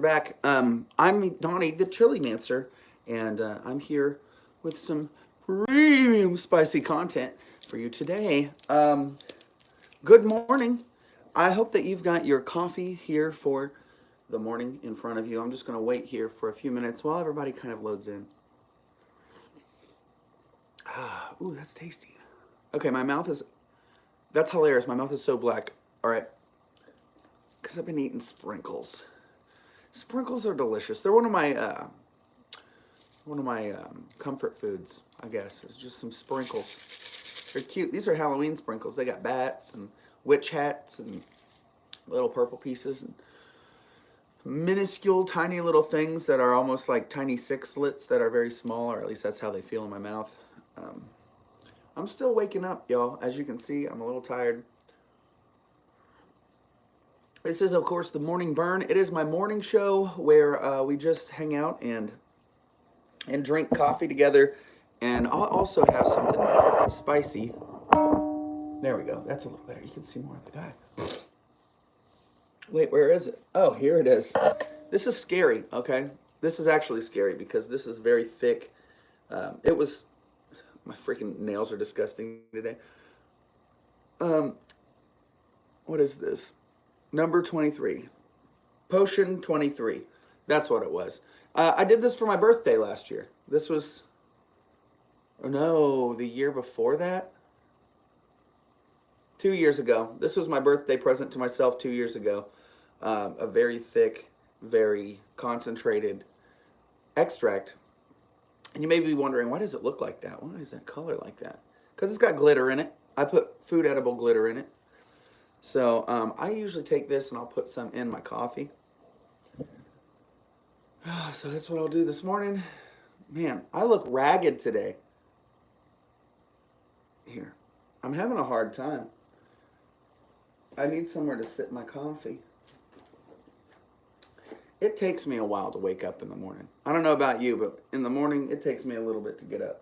back. I'm Donnie, the Chili Mancer, and I'm here with some premium spicy content for you today. Good morning. I hope that you've got your coffee here for the morning in front of you. I'm just going to wait here for a few minutes while everybody kind of loads in. Ooh, that's tasty. Okay, that's hilarious. My mouth is so black. All right, because I've been eating sprinkles. Sprinkles are delicious. They're one of my comfort foods, I guess. It's just some sprinkles. They're cute. These are Halloween sprinkles. They got bats and witch hats and little purple pieces and minuscule, tiny little things that are almost like tiny sixlets that are very small, or at least that's how they feel in my mouth. I'm still waking up, y'all. As you can see, I'm a little tired. This is, of course, the Morning Burn. It is my morning show where we just hang out and drink coffee together. And I'll also have something spicy. There we go. That's a little better. You can see more of the guy. Wait, where is it? Oh, here it is. This is scary, okay? This is actually scary because this is very thick. My freaking nails are disgusting today. What is this? Number 23. Potion 23. That's what it was. I did this for my birthday last year. This was, oh no, the year before that? 2 years ago. This was my birthday present to myself 2 years ago. A very thick, very concentrated extract. And you may be wondering, why does it look like that? Why is that color like that? Because it's got glitter in it. I put food edible glitter in it. So I usually take this and I'll put some in my coffee. So that's what I'll do this morning. Man, I look ragged today. Here, I'm having a hard time. I need somewhere to sit my coffee. It takes me a while to wake up in the morning. I don't know about you, but in the morning, it takes me a little bit to get up.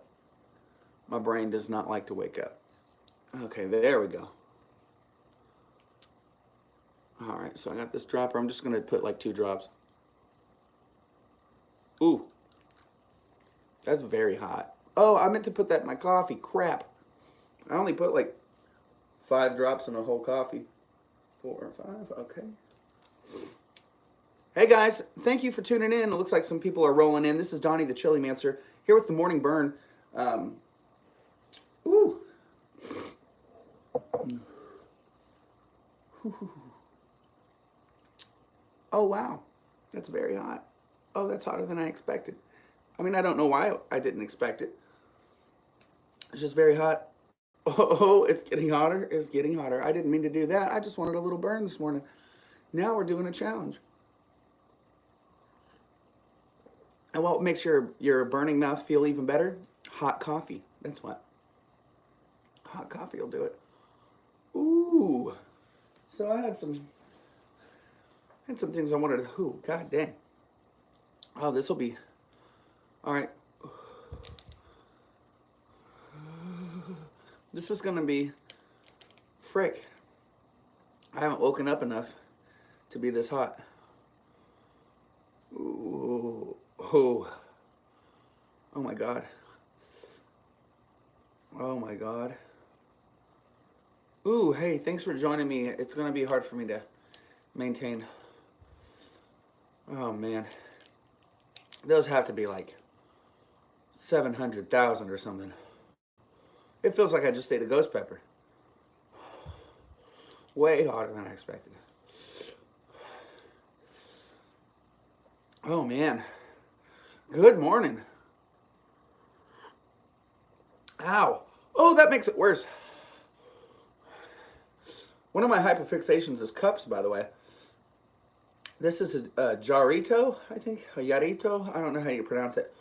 My brain does not like to wake up. Okay, there we go. All right, so I got this dropper. I'm just going to put like 2 drops. Ooh, that's very hot. Oh, I meant to put that in my coffee. Crap. I only put like 5 drops in a whole coffee. 4 or 5, okay. Hey guys, thank you for tuning in. It looks like some people are rolling in. This is Donnie the Chili Mancer here with the Morning Burn. Ooh. Oh wow, that's very hot. Oh, that's hotter than I expected. I mean, I don't know why I didn't expect it. It's just very hot. Oh, it's getting hotter. It's getting hotter. I didn't mean to do that. I just wanted a little burn this morning. Now we're doing a challenge. And what makes your burning mouth feel even better? Hot coffee. That's what. Hot coffee will do it. Ooh. So I had some things I wanted to. Ooh, god dang. Oh, this will be. All right. This is gonna be. Frick. I haven't woken up enough to be this hot. Ooh. Oh. Oh my god. Oh my god. Ooh, hey, thanks for joining me. It's gonna be hard for me to maintain. Oh man. Those have to be like 700,000 or something. It feels like I just ate a ghost pepper. Way hotter than I expected. Oh man. Good morning. Ow. Oh, that makes it worse. One of my hyperfixations is cups, by the way. This is a jarrito, I think. A yarito. I don't know how you pronounce it.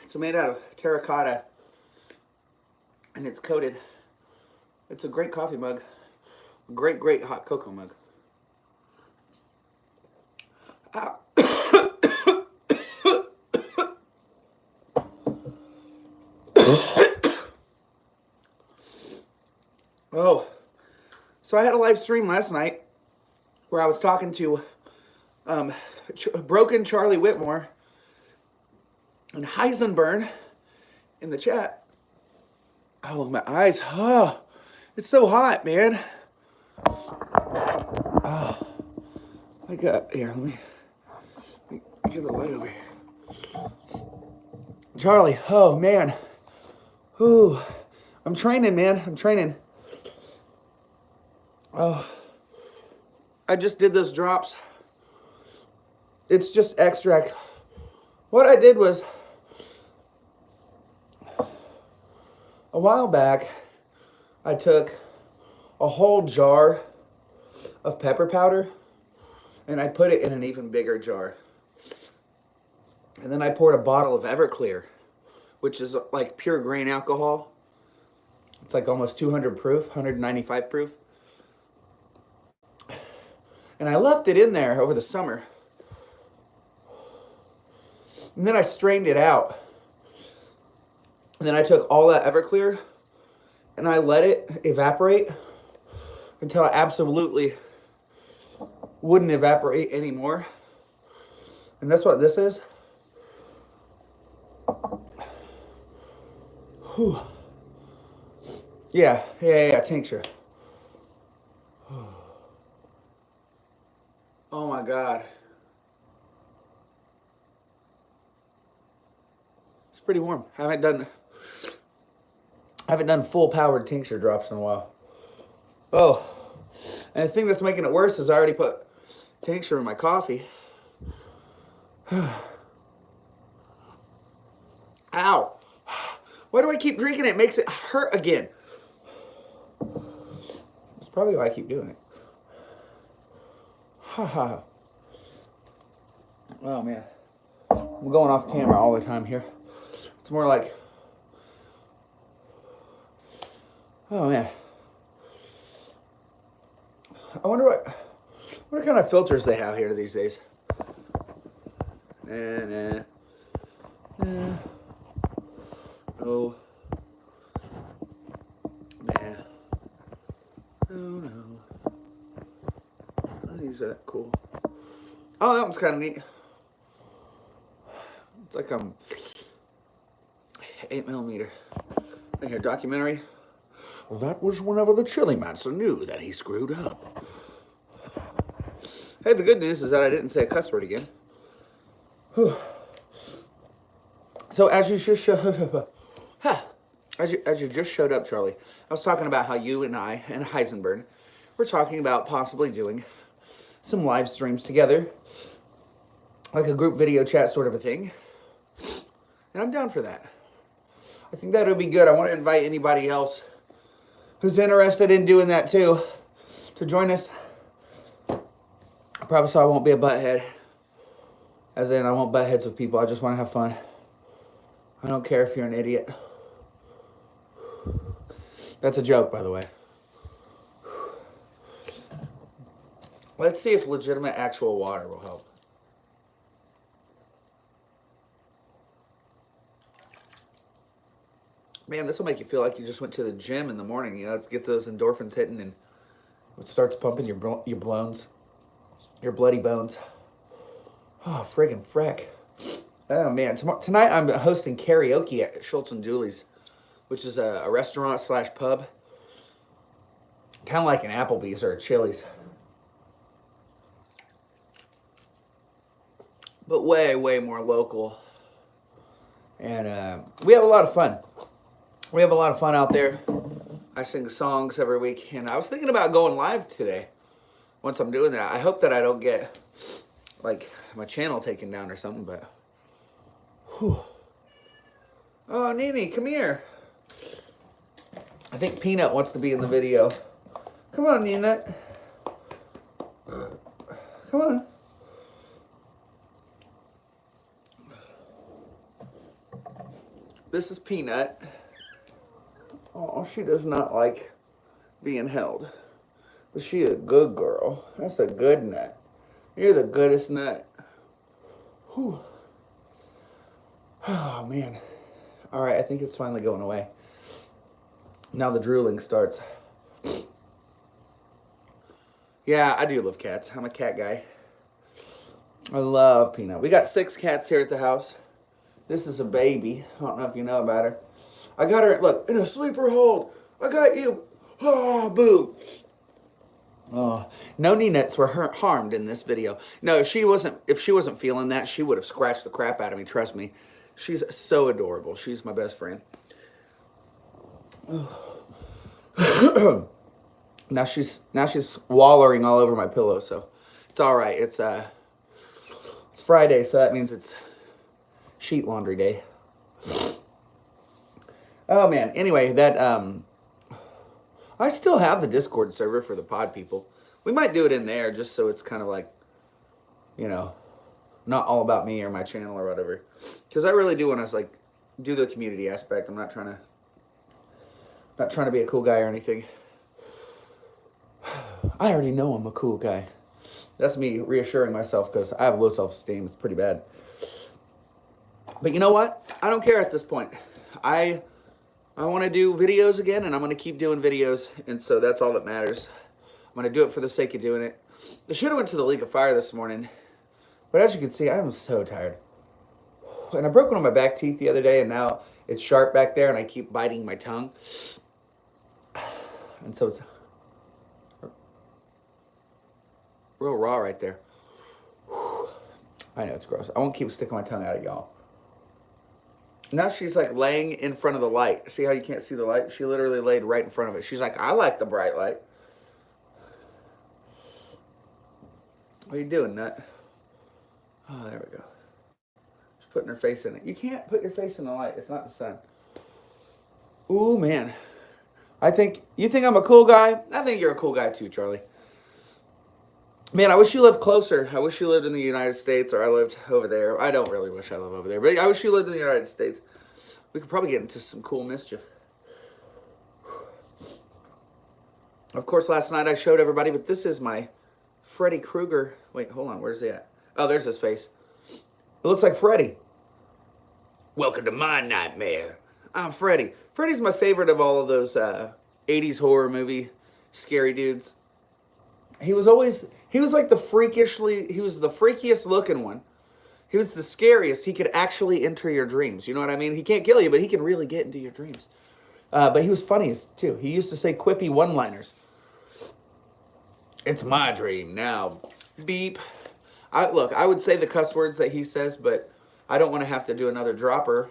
It's made out of terracotta. And it's coated. It's a great coffee mug. A great, great hot cocoa mug. Ow. Oh, so I had a live stream last night where I was talking to Broken Charlie Whitmore and Heisenberg in the chat. Oh, my eyes. Oh, it's so hot, man. Oh, I got here. Let me get the light over here. Charlie. Oh man. Ooh, I'm training, man. I'm training. Oh, I just did those drops. It's just extract. What I did was, a while back, I took a whole jar of pepper powder and I put it in an even bigger jar. And then I poured a bottle of Everclear, which is like pure grain alcohol. It's like almost 200 proof, 195 proof. And I left it in there over the summer. And then I strained it out. And then I took all that Everclear and I let it evaporate until it absolutely wouldn't evaporate anymore. And that's what this is. Whew. Yeah, tincture. Oh my God. It's pretty warm. I haven't done full powered tincture drops in a while. Oh, and the thing that's making it worse is I already put tincture in my coffee. Ow. Why do I keep drinking it? It makes it hurt again. That's probably why I keep doing it. Haha. Oh man. I'm going off camera all the time here. It's more like, oh man. I wonder what kind of filters they have here these days. Nah. Oh. Nah. No. These are cool. Oh, that one's kind of neat. It's like 8mm. Like a documentary. Well, that was whenever the Chili Master knew that he screwed up. Hey, the good news is that I didn't say a cuss word again. Whew. So as you just showed up, Charlie, I was talking about how you and I and Heisenberg were talking about possibly doing some live streams together, like a group video chat sort of a thing. And I'm down for that. I think that would be good. I want to invite anybody else who's interested in doing that too to join us. I promise I won't be a butthead. As in, I won't butt heads with people. I just want to have fun. I don't care if you're an idiot. That's a joke, by the way. Let's see if legitimate actual water will help. Man, this will make you feel like you just went to the gym in the morning. You know, let's get those endorphins hitting and it starts pumping your bones, your bloody bones. Oh, friggin' freck. Oh, man. Tonight I'm hosting karaoke at Schultz and Dooley's, which is a restaurant / pub. Kind of like an Applebee's or a Chili's. But way, way more local. And we have a lot of fun. We have a lot of fun out there. I sing songs every week. And I was thinking about going live today. Once I'm doing that. I hope that I don't get, like, my channel taken down or something, but... Whew. Oh, Nene, come here. I think Peanut wants to be in the video. Come on, Peanut. Come on. This is Peanut. Oh, she does not like being held. But she a good girl. That's a good nut. You're the goodest nut. Whew. Oh, man. All right, I think it's finally going away. Now the drooling starts. Yeah, I do love cats. I'm a cat guy. I love Peanut. We got 6 cats here at the house. This is a baby. I don't know if you know about her. I got her, look, in a sleeper hold. I got you. Oh, boo. Oh, no Nenettes were harmed in this video. No, if she wasn't feeling that, she would have scratched the crap out of me. Trust me. She's so adorable. She's my best friend. Now she's wallowing all over my pillow, so it's all right. It's Friday, so that means it's sheet laundry day. Oh man. Anyway, I still have the Discord server for the pod people. We might do it in there just so it's kind of like, you know, not all about me or my channel or whatever. Because I really do want to like do the community aspect. I'm not trying to be a cool guy or anything. I already know I'm a cool guy. That's me reassuring myself because I have low self-esteem. It's pretty bad. But you know what? I don't care at this point. I want to do videos again, and I'm going to keep doing videos, and so that's all that matters. I'm going to do it for the sake of doing it. I should have went to the League of Fire this morning, but as you can see, I'm so tired. And I broke one of my back teeth the other day, and now it's sharp back there, and I keep biting my tongue. And so it's real raw right there. I know, it's gross. I won't keep sticking my tongue out at y'all. Now she's like laying in front of the light. See how you can't see the light? She literally laid right in front of it. She's like, I like the bright light. What are you doing, Nut? Oh, there we go. She's putting her face in it. You can't put your face in the light. It's not the sun. Ooh, man. You think I'm a cool guy? I think you're a cool guy too, Charlie. Man, I wish you lived closer. I wish you lived in the United States, or I lived over there. I don't really wish I lived over there, but I wish you lived in the United States. We could probably get into some cool mischief. Of course, last night I showed everybody, but this is my Freddy Krueger. Wait, hold on. Where's he at? Oh, there's his face. It looks like Freddy. Welcome to my nightmare. I'm Freddy. Freddy's my favorite of all of those 80s horror movie scary dudes. He was like the freakiest looking one. He was the scariest. He could actually enter your dreams. You know what I mean? He can't kill you, but he can really get into your dreams. But he was funniest too. He used to say quippy one-liners. It's my dream now. Beep. Look, I would say the cuss words that he says, but I don't want to have to do another dropper.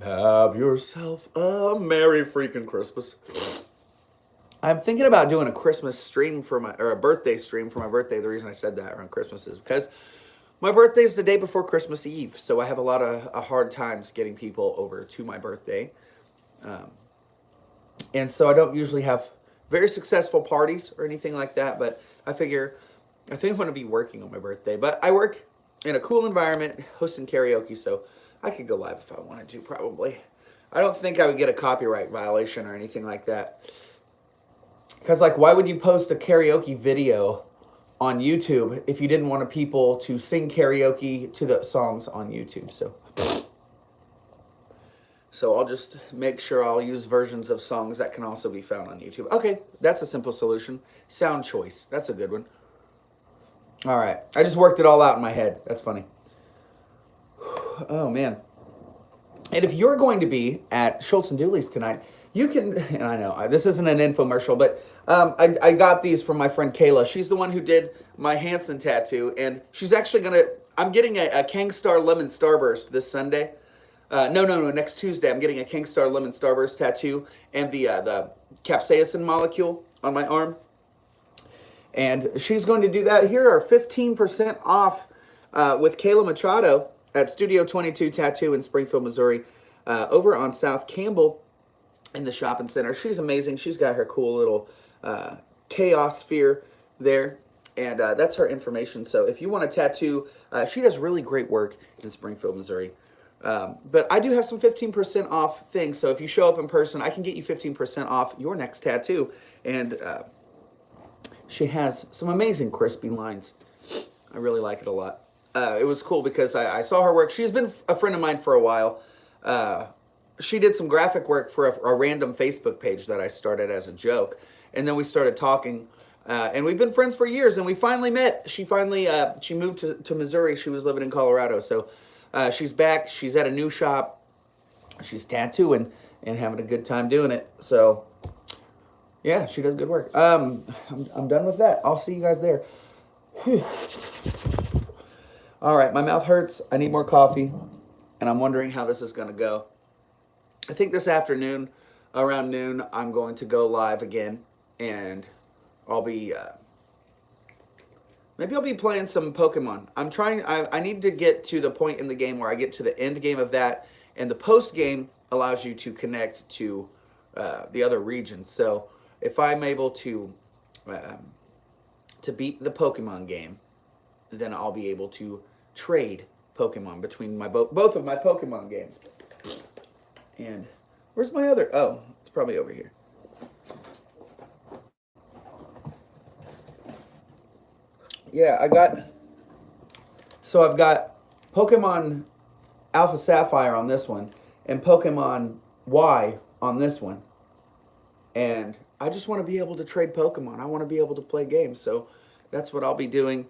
Have yourself a Merry freaking Christmas. I'm thinking about doing a Christmas stream or a birthday stream for my birthday. The reason I said that around Christmas is because my birthday is the day before Christmas Eve, so I have a lot of hard times getting people over to my birthday. And so I don't usually have very successful parties or anything like that, but I think I'm going to be working on my birthday. But I work in a cool environment, hosting karaoke, so I could go live if I wanted to, probably. I don't think I would get a copyright violation or anything like that. Because, like, why would you post a karaoke video on YouTube if you didn't want people to sing karaoke to the songs on YouTube? So I'll just make sure I'll use versions of songs that can also be found on YouTube. Okay, that's a simple solution. Sound choice. That's a good one. All right. I just worked it all out in my head. That's funny. Oh, man. And if you're going to be at Schultz and Dooley's tonight, you can, and I know, this isn't an infomercial, but I got these from my friend Kayla. She's the one who did my Hanson tattoo, and she's actually I'm getting a Kangstar Lemon Starburst this Sunday. No, next Tuesday, I'm getting a Kangstar Lemon Starburst tattoo and the capsaicin molecule on my arm. And she's going to do that. Here are 15% off with Kayla Machado at Studio 22 Tattoo in Springfield, Missouri, over on South Campbell in the shopping center. She's amazing. She's got her cool little chaos sphere there, and that's her information. So if you want a tattoo, she does really great work in Springfield, Missouri. But I do have some 15% off things. So if you show up in person, I can get you 15% off your next tattoo. And she has some amazing crispy lines. I really like it a lot. It was cool because I saw her work. She's been a friend of mine for a while. Uh, she did some graphic work for a random Facebook page that I started as a joke, and then we started talking. And we've been friends for years, and we finally met. She moved to Missouri. She was living in Colorado, so she's back. She's at a new shop. She's tattooing and having a good time doing it. So yeah, she does good work. I'm done with that. I'll see you guys there. All right, my mouth hurts. I need more coffee, and I'm wondering how this is going to go. I think this afternoon, around noon, I'm going to go live again, and I'll be maybe I'll be playing some Pokemon. I need to get to the point in the game where I get to the end game of that, and the post game allows you to connect to the other regions. So if I'm able to beat the Pokemon game, then I'll be able to trade Pokemon between my both of my Pokemon games. And where's my other? Oh, it's probably over here. Yeah, I've got Pokemon Alpha Sapphire on this one and Pokemon Y on this one. And I just want to be able to trade Pokemon. I want to be able to play games. So that's what I'll be doing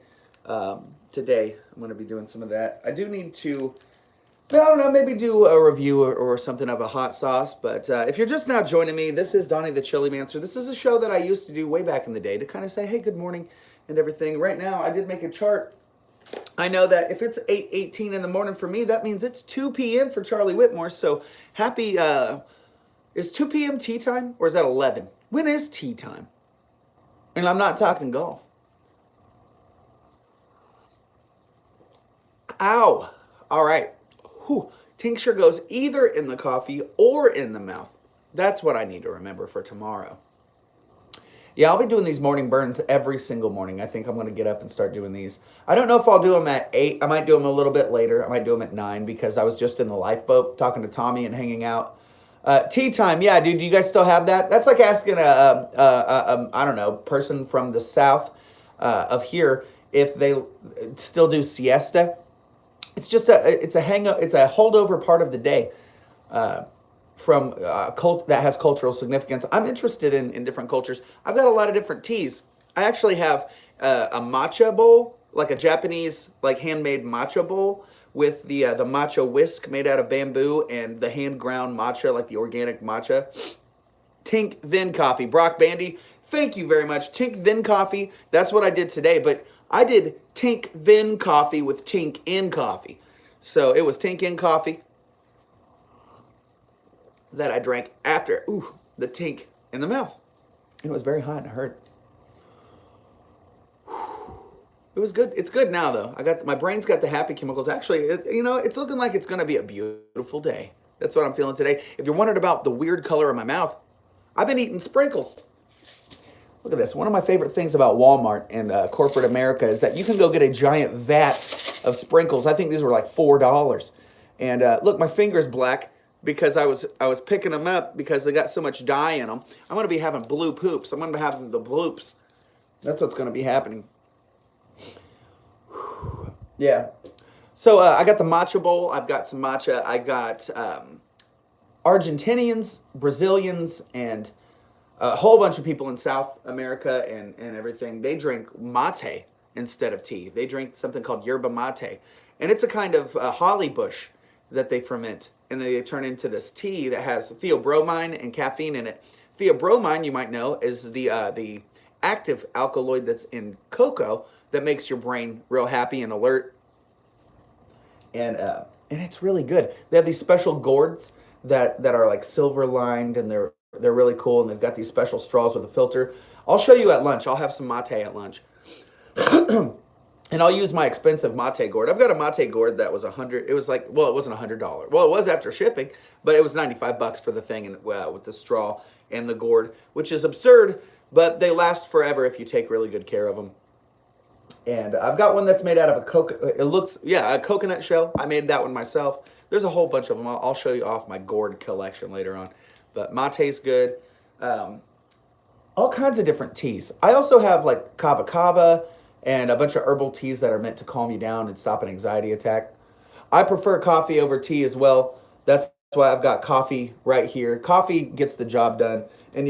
today. I'm going to be doing some of that. I do need to, I don't know, maybe do a review or something of a hot sauce. But if you're just now joining me, this is Donnie the Chili Mancer. This is a show that I used to do way back in the day to kind of say, hey, good morning and everything. Right now, I did make a chart. I know that if it's 8:18 in the morning for me, that means it's 2 p.m. for Charlie Whitmore. So happy, is 2 p.m. tea time or is that 11? When is tea time? And I'm not talking golf. Ow. All right. Whew. Tincture goes either in the coffee or in the mouth. That's what I need to remember for tomorrow. Yeah, I'll be doing these morning burns every single morning. I think I'm going to get up and start doing these. I don't know if I'll do them at 8. I might do them a little bit later. I might do them at 9 because I was just in the lifeboat talking to Tommy and hanging out. Tea time. Yeah, dude, do you guys still have that? That's like asking I don't know, person from the south of here if they still do siesta. It's just it's a holdover part of the day from that has cultural significance. I'm interested in different cultures. I've got a lot of different teas. I actually have a matcha bowl, like a Japanese like handmade matcha bowl with the matcha whisk made out of bamboo and the hand ground matcha, like the organic matcha. Tink Then Coffee. Brock Bandy, thank you very much. Tink Then Coffee. That's what I did today, but I did Tink Then Coffee with Tink in Coffee. So it was Tink in Coffee that I drank after the tink in the mouth. It was very hot and it hurt. It was good. It's good now though. My brain's got the happy chemicals. Actually, it's looking like it's going to be a beautiful day. That's what I'm feeling today. If you're wondering about the weird color of my mouth, I've been eating sprinkles. Look at this. One of my favorite things about Walmart and corporate America is that you can go get a giant vat of sprinkles. I think these were like $4. And look, my finger's black because I was picking them up because they got so much dye in them. I'm going to be having blue poops. I'm going to be having the bloops. That's what's going to be happening. Yeah. So I got the matcha bowl. I've got some matcha. I got Argentinians, Brazilians, and a whole bunch of people in South America and everything. They drink mate instead of tea. They drink something called yerba mate. And it's a kind of holly bush that they ferment. And they turn into this tea that has theobromine and caffeine in it. Theobromine, you might know, is the active alkaloid that's in cocoa that makes your brain real happy and alert. And it's really good. They have these special gourds that are like silver lined, and they're really cool, and they've got these special straws with a filter. I'll show you at lunch. I'll have some mate at lunch. And I'll use my expensive mate gourd. I've got a mate gourd that was $100. It was like, well, it wasn't $100. Well, it was after shipping, but it was $95 for the thing and with the straw and the gourd, which is absurd, but they last forever if you take really good care of them. And I've got one that's made out of a coconut shell. I made that one myself. There's a whole bunch of them. I'll show you off my gourd collection later on. But mate's good. All kinds of different teas. I also have like kava kava and a bunch of herbal teas that are meant to calm you down and stop an anxiety attack. I prefer coffee over tea as well. That's why I've got coffee right here. Coffee gets the job done. And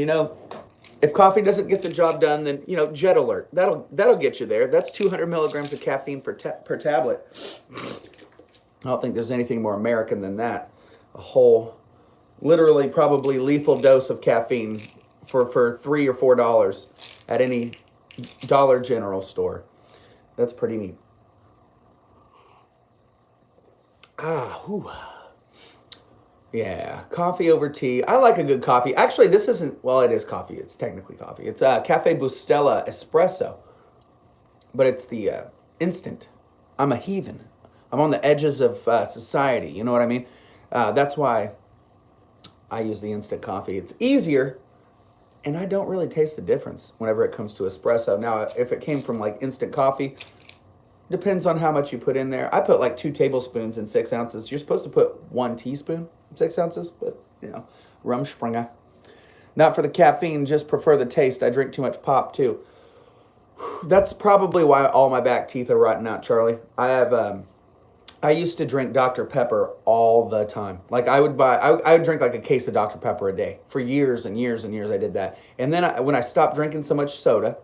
if coffee doesn't get the job done, then Jet Alert. That'll get you there. That's 200 milligrams of caffeine per tablet. I don't think there's anything more American than that. A whole, literally, probably lethal dose of caffeine for $3 or $4 at any Dollar General store. That's pretty neat. Whew. Yeah, coffee over tea. I like a good coffee. Actually, this isn't, well, it is coffee. It's technically coffee. It's Cafe Bustelo Espresso, but it's the instant. I'm a heathen. I'm on the edges of society. You know what I mean? That's why I use the instant coffee. It's easier, and I don't really taste the difference whenever it comes to espresso. Now, if it came from like instant coffee, depends on how much you put in there. I put like 2 tablespoons in 6 ounces. You're supposed to put 1 teaspoon in 6 ounces, but Rumspringa. Not for the caffeine, just prefer the taste. I drink too much pop too. That's probably why all my back teeth are rotting out, Charlie. I used to drink Dr. Pepper all the time. Like I would drink like a case of Dr. Pepper a day. For years and years and years I did that. And then when I stopped drinking so much soda,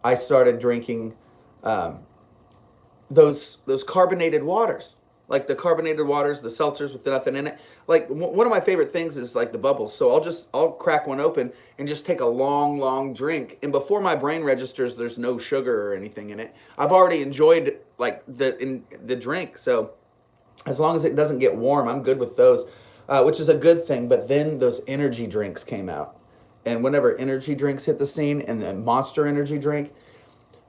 I started drinking those carbonated waters, like the carbonated waters, the seltzers with nothing in it. Like one of my favorite things is like the bubbles. So I'll crack one open and just take a long drink. And before my brain registers there's no sugar or anything in it, I've already enjoyed like the drink. So as long as it doesn't get warm, I'm good with those, which is a good thing. But then those energy drinks came out, and whenever energy drinks hit the scene, and the Monster energy drink.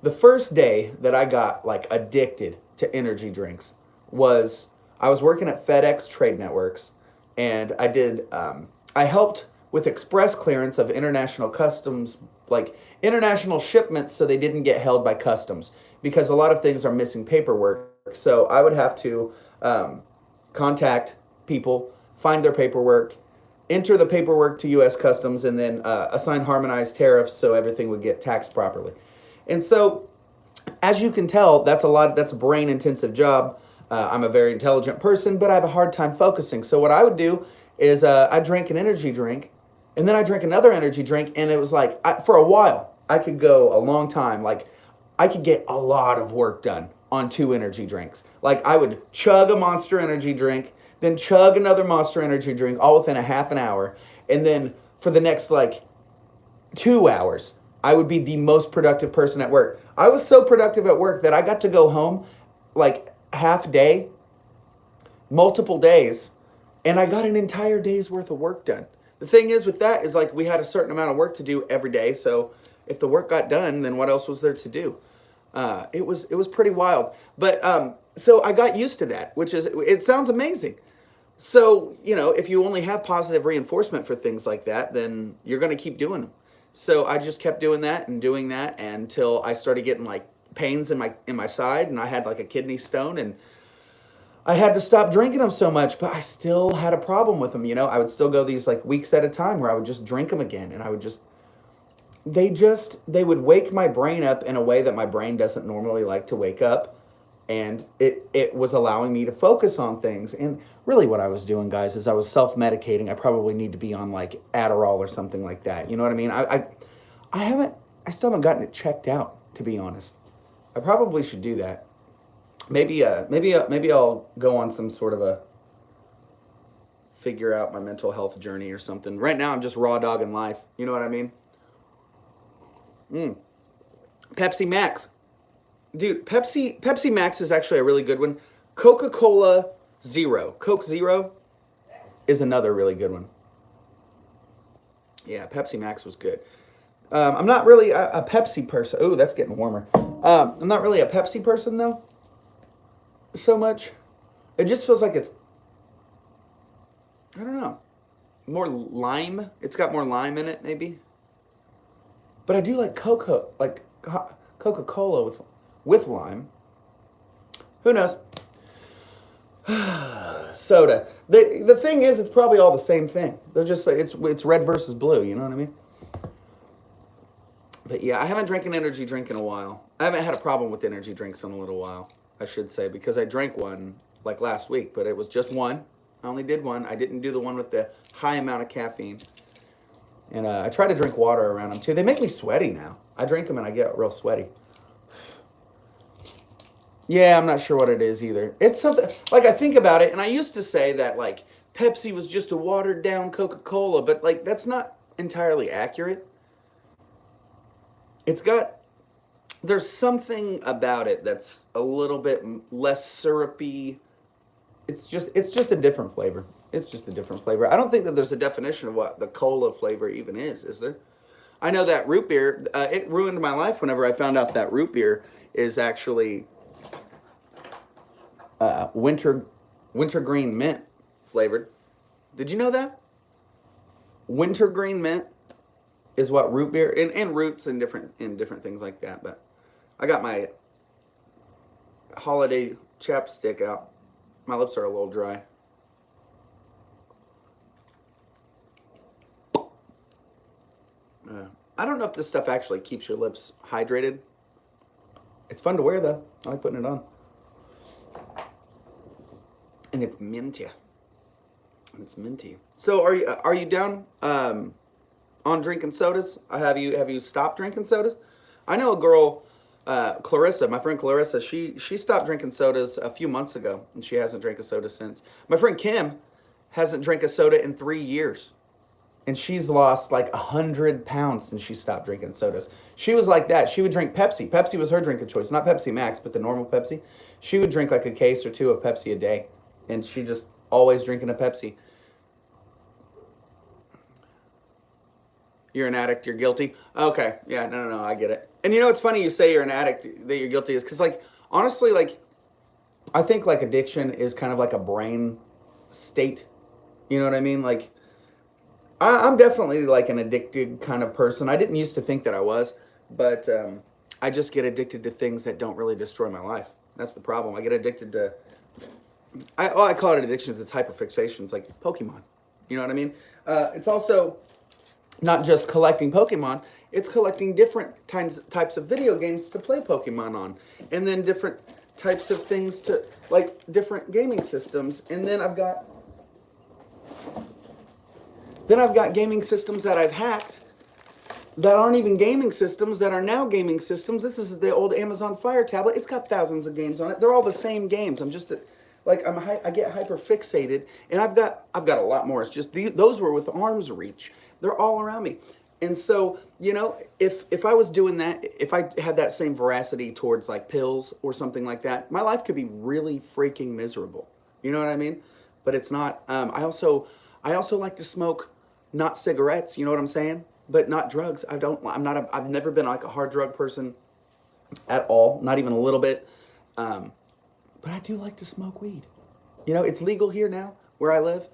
The first day that I got like addicted to energy drinks was I was working at FedEx Trade Networks, and I helped with express clearance of international customs, like international shipments, so they didn't get held by customs, because a lot of things are missing paperwork. So I would have to contact people, find their paperwork, enter the paperwork to U.S. Customs, and then assign harmonized tariffs so everything would get taxed properly. And so, as you can tell, that's a brain intensive job. I'm a very intelligent person, but I have a hard time focusing. So what I would do is I drank an energy drink, and then I drank another energy drink, and it was like, for a while, I could go a long time. Like, I could get a lot of work done on 2 energy drinks. Like, I would chug a Monster energy drink, then chug another Monster energy drink, all within a half an hour. And then for the next, like, 2 hours, I would be the most productive person at work. I was so productive at work that I got to go home like half day, multiple days, and I got an entire day's worth of work done. The thing is with that is like we had a certain amount of work to do every day, so if the work got done, then what else was there to do? It was pretty wild. But so I got used to that, it sounds amazing. So, if you only have positive reinforcement for things like that, then you're going to keep doing them. So I just kept doing that until I started getting like pains in my side, and I had like a kidney stone, and I had to stop drinking them so much, but I still had a problem with them. I would still go these like weeks at a time where I would just drink them again, and I would they would wake my brain up in a way that my brain doesn't normally like to wake up. And it was allowing me to focus on things. And really what I was doing, guys, is I was self-medicating. I probably need to be on like Adderall or something like that. You know what I mean? I still haven't gotten it checked out, to be honest. I probably should do that. Maybe I'll go on some sort of a figure out my mental health journey or something. Right now I'm just raw dogging life. You know what I mean? Pepsi Max. Dude, Pepsi Max is actually a really good one. Coca-Cola Zero. Coke Zero is another really good one. Yeah, Pepsi Max was good. I'm not really a Pepsi person. Oh, that's getting warmer. I'm not really a Pepsi person, though, so much. It just feels like it's, I don't know, more lime. It's got more lime in it, maybe. But I do like Coca-Cola with lime. Who knows? Soda. The thing is, it's probably all the same thing. They're just like, it's red versus blue. You know what I mean? But yeah, I haven't drank an energy drink in a while. I haven't had a problem with energy drinks in a little while, I should say, because I drank one like last week, but it was just one. I only did one. I didn't do the one with the high amount of caffeine. And I try to drink water around them too. They make me sweaty now. I drink them and I get real sweaty. Yeah, I'm not sure what it is either. It's something, like I think about it, and I used to say that like Pepsi was just a watered down Coca-Cola, but like that's not entirely accurate. It's got, there's something about it that's a little bit less syrupy. It's just a different flavor. It's just a different flavor. I don't think that there's a definition of what the cola flavor even is there? I know that root beer, it ruined my life whenever I found out that root beer is actually wintergreen mint flavored. Did you know that? Wintergreen mint is what root beer and roots and different things like that. But I got my holiday chapstick out. My lips are a little dry. I don't know if this stuff actually keeps your lips hydrated. It's fun to wear though. I like putting it on. And it's minty. It's minty. So are you down on drinking sodas? Have you stopped drinking sodas? I know a girl, Clarissa, my friend Clarissa. She stopped drinking sodas a few months ago, and she hasn't drank a soda since. My friend Kim hasn't drank a soda in 3 years, and she's lost like 100 pounds since she stopped drinking sodas. She was like that. She would drink Pepsi. Pepsi was her drink of choice, not Pepsi Max, but the normal Pepsi. She would drink like a case or two of Pepsi a day, and she just always drinking a Pepsi. You're an addict, you're guilty. Okay, yeah, no, I get it. And you know, it's funny you say you're an addict, that you're guilty, is because, like, honestly, like, I think, like, addiction is kind of like a brain state. You know what I mean? Like, I'm definitely, like, an addicted kind of person. I didn't used to think that I was, but I just get addicted to things that don't really destroy my life. That's the problem. I get addicted to, I call it addictions, it's hyperfixations, like Pokemon. You know what I mean? It's also not just collecting Pokemon, it's collecting different types of video games to play Pokemon on. And then different types of things to, like, different gaming systems. And then I've got gaming systems that I've hacked that aren't even gaming systems, that are now gaming systems. This is the old Amazon Fire tablet. It's got thousands of games on it. They're all the same games. I'm just I get hyper fixated, and I've got a lot more. It's just those were with arm's reach. They're all around me. And so, you know, if I was doing that, if I had that same veracity towards like pills or something like that, my life could be really freaking miserable. You know what I mean? But it's not. I also like to smoke, not cigarettes. You know what I'm saying? But not drugs. I've never been like a hard drug person at all. Not even a little bit. But I do like to smoke weed. You know, it's legal here now where I live.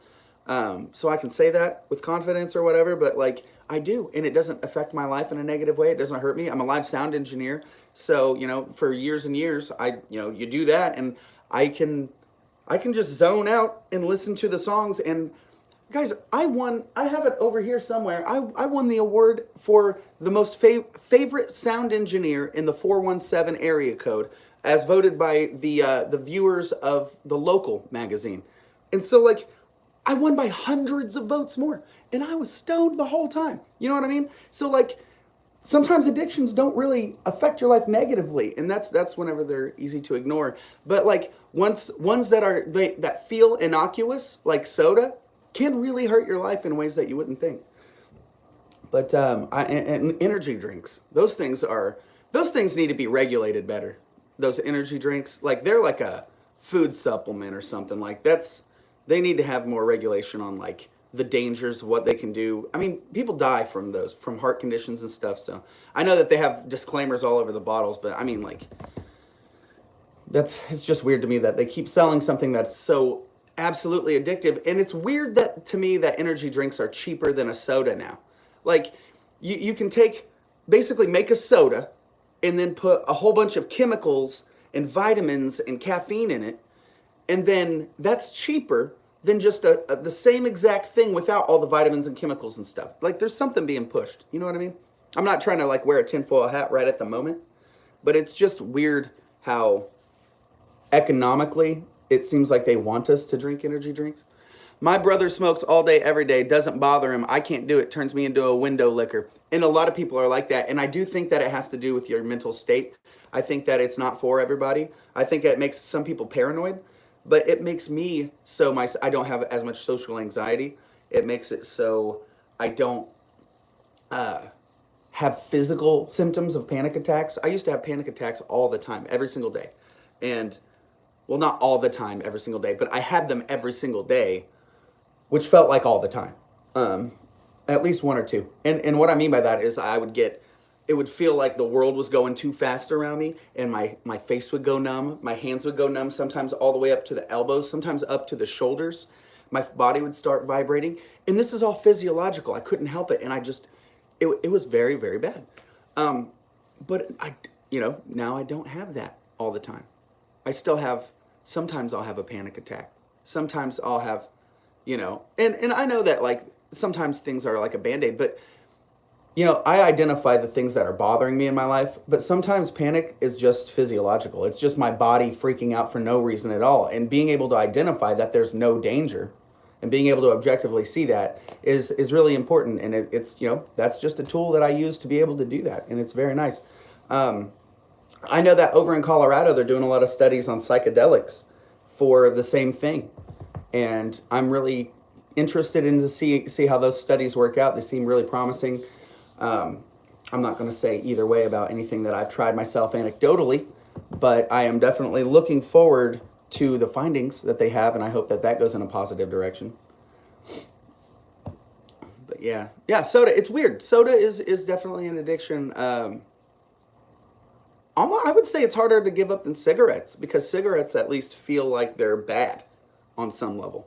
So I can say that with confidence or whatever, but like I do, and it doesn't affect my life in a negative way. It doesn't hurt me. I'm a live sound engineer. So, you know, for years and years, you do that, and I can just zone out and listen to the songs. And guys, I have it over here somewhere. I won the award for the most favorite sound engineer in the 417 area code, as voted by the viewers of the local magazine. And so, like, I won by hundreds of votes more, and I was stoned the whole time. You know what I mean? So, like, sometimes addictions don't really affect your life negatively, and that's whenever they're easy to ignore. But like ones that feel innocuous, like soda, can really hurt your life in ways that you wouldn't think. But and energy drinks, those things need to be regulated better. Those energy drinks, like, they're like a food supplement or something. Like, they need to have more regulation on like the dangers of what they can do. I mean, people die from those, from heart conditions and stuff. So I know that they have disclaimers all over the bottles, but I mean, like, it's just weird to me that they keep selling something that's so absolutely addictive. And it's weird that, to me, that energy drinks are cheaper than a soda now. Like, you can basically make a soda and then put a whole bunch of chemicals and vitamins and caffeine in it, and then that's cheaper than just the same exact thing without all the vitamins and chemicals and stuff. Like, there's something being pushed. You know what I mean? I'm not trying to like wear a tinfoil hat right at the moment, But it's just weird how economically it seems like they want us to drink energy drinks. My brother smokes all day, every day. Doesn't bother him. I can't do it. Turns me into a window licker. And a lot of people are like that. And I do think that it has to do with your mental state. I think that it's not for everybody. I think it makes some people paranoid, but it makes me so I don't have as much social anxiety. It makes it so I don't have physical symptoms of panic attacks. I used to have panic attacks all the time, every single day. And well, not all the time, every single day, but I had them every single day, which felt like all the time. At least one or two. And what I mean by that is it would feel like the world was going too fast around me, and my face would go numb, my hands would go numb, sometimes all the way up to the elbows, sometimes up to the shoulders. My body would start vibrating. And this is all physiological. I couldn't help it. And it was very, very bad. But now I don't have that all the time. I still have, sometimes I'll have a panic attack. Sometimes I'll have, and I know that like sometimes things are like a Band-Aid, but I identify the things that are bothering me in my life, but sometimes panic is just physiological. It's just my body freaking out for no reason at all. And being able to identify that there's no danger and being able to objectively see that is really important. And it's that's just a tool that I use to be able to do that. And it's very nice. I know that over in Colorado, they're doing a lot of studies on psychedelics for the same thing. And I'm really interested in to see how those studies work out. They seem really promising. I'm not going to say either way about anything that I've tried myself anecdotally, but I am definitely looking forward to the findings that they have, and I hope that that goes in a positive direction. But yeah, soda. It's weird. Soda is definitely an addiction. I would say it's harder to give up than cigarettes, because cigarettes at least feel like they're bad on some level.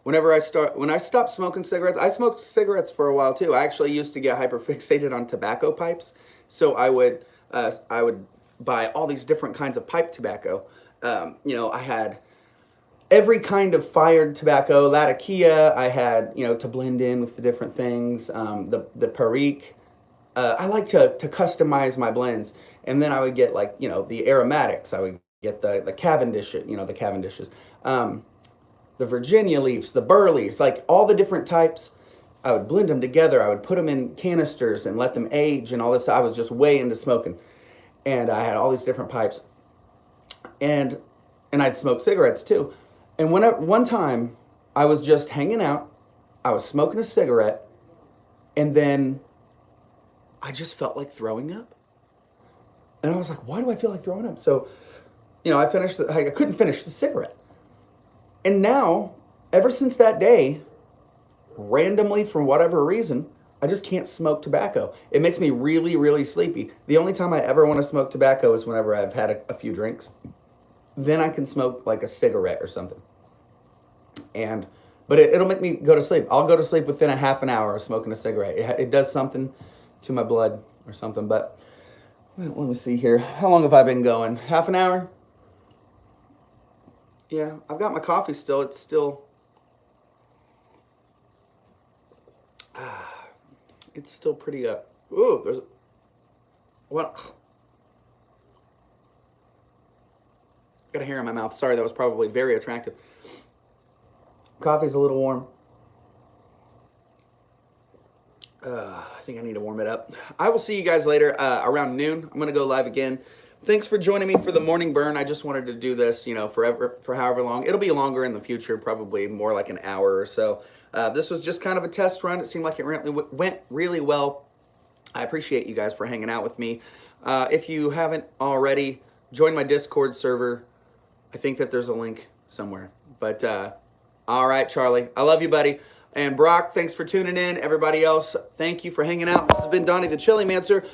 When I stopped smoking cigarettes, I smoked cigarettes for a while too. I actually used to get hyperfixated on tobacco pipes, so I would buy all these different kinds of pipe tobacco. I had every kind of fired tobacco, Latakia. I had to blend in with the different things. The Perique. I like to customize my blends, and then I would get like the aromatics. I would get the Cavendish, the Cavendishes. The Virginia leaves, the Burleys, like all the different types. I would blend them together. I would put them in canisters and let them age and all this. I was just way into smoking. And I had all these different pipes. And I'd smoke cigarettes too. And one time I was just hanging out. I was smoking a cigarette. And then I just felt like throwing up. And I was like, why do I feel like throwing up? So, I couldn't finish the cigarette. And now, ever since that day, randomly, for whatever reason, I just can't smoke tobacco. It makes me really, really sleepy. The only time I ever want to smoke tobacco is whenever I've had a few drinks. Then I can smoke like a cigarette or something. But it'll make me go to sleep. I'll go to sleep within a half an hour of smoking a cigarette. It does something to my blood or something. But let me see here. How long have I been going? Half an hour? Yeah, I've got my coffee still. It's still, it's still pretty, there's, what? Got a hair in my mouth. Sorry, that was probably very attractive. Coffee's a little warm. I think I need to warm it up. I will see you guys later around noon. I'm going to go live again. Thanks for joining me for the morning burn. I just wanted to do this, for however long. It'll be longer in the future, probably more like an hour or so. This was just kind of a test run. It seemed like it went really well. I appreciate you guys for hanging out with me. If you haven't already, join my Discord server. I think that there's a link somewhere. But, all right, Charlie. I love you, buddy. And Brock, thanks for tuning in. Everybody else, thank you for hanging out. This has been Donnie the Chili Mancer.